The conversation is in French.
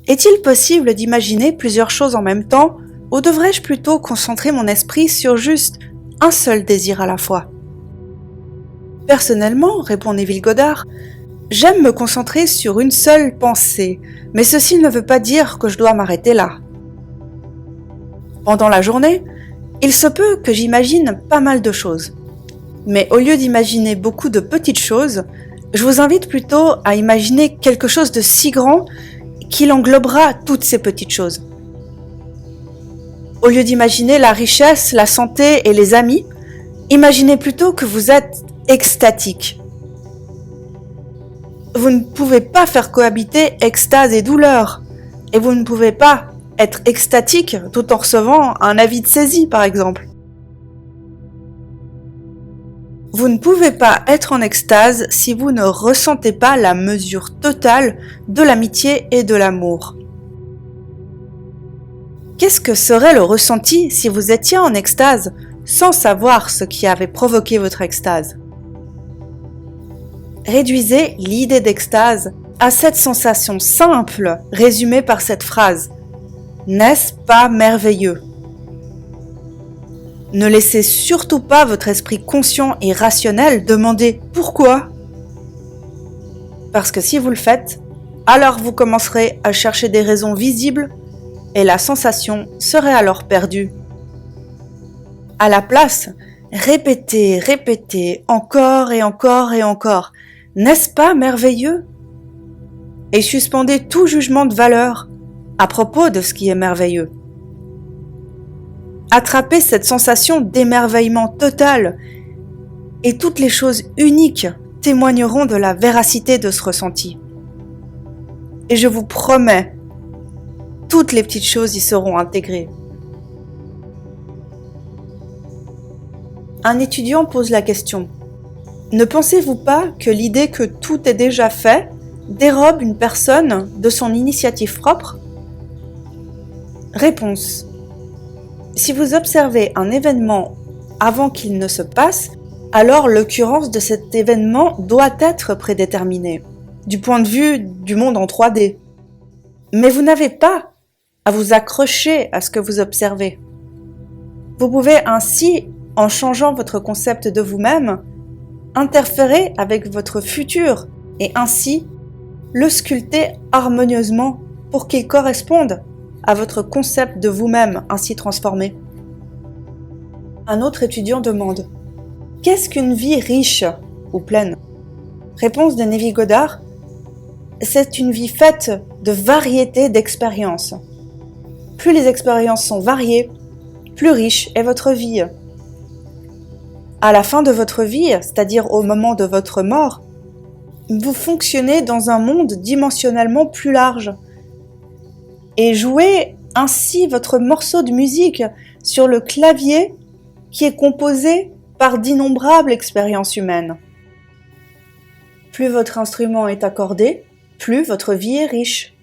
Est-il possible d'imaginer plusieurs choses en même temps, ou devrais-je plutôt concentrer mon esprit sur juste un seul désir à la fois? Personnellement, répond Neville Goddard, j'aime me concentrer sur une seule pensée, mais ceci ne veut pas dire que je dois m'arrêter là. Pendant la journée, il se peut que j'imagine pas mal de choses. Mais au lieu d'imaginer beaucoup de petites choses, je vous invite plutôt à imaginer quelque chose de si grand qu'il englobera toutes ces petites choses. Au lieu d'imaginer la richesse, la santé et les amis, imaginez plutôt que vous êtes extatique. Vous ne pouvez pas faire cohabiter extase et douleur, et vous ne pouvez pas être extatique tout en recevant un avis de saisie, par exemple. Vous ne pouvez pas être en extase si vous ne ressentez pas la mesure totale de l'amitié et de l'amour. Qu'est-ce que serait le ressenti si vous étiez en extase sans savoir ce qui avait provoqué votre extase? Réduisez l'idée d'extase à cette sensation simple résumée par cette phrase « N'est-ce pas merveilleux ?» Ne laissez surtout pas votre esprit conscient et rationnel demander « Pourquoi ?» Parce que si vous le faites, alors vous commencerez à chercher des raisons visibles et la sensation serait alors perdue. À la place, répétez, répétez, encore et encore et encore. N'est-ce pas merveilleux? Et suspendez tout jugement de valeur à propos de ce qui est merveilleux. Attrapez cette sensation d'émerveillement total et toutes les choses uniques témoigneront de la véracité de ce ressenti. Et je vous promets, toutes les petites choses y seront intégrées. Un étudiant pose la question. Ne pensez-vous pas que l'idée que tout est déjà fait dérobe une personne de son initiative propre? Réponse. Si vous observez un événement avant qu'il ne se passe, alors l'occurrence de cet événement doit être prédéterminée, du point de vue du monde en 3D. Mais vous n'avez pas à vous accrocher à ce que vous observez. Vous pouvez ainsi, en changeant votre concept de vous-même, interférer avec votre futur et ainsi le sculpter harmonieusement pour qu'il corresponde à votre concept de vous-même ainsi transformé. Un autre étudiant demande « Qu'est-ce qu'une vie riche ou pleine ?» Réponse de Neville Goddard « C'est une vie faite de variété d'expériences. Plus les expériences sont variées, plus riche est votre vie. À la fin de votre vie, c'est-à-dire au moment de votre mort, vous fonctionnez dans un monde dimensionnellement plus large et jouez ainsi votre morceau de musique sur le clavier qui est composé par d'innombrables expériences humaines. Plus votre instrument est accordé, plus votre vie est riche.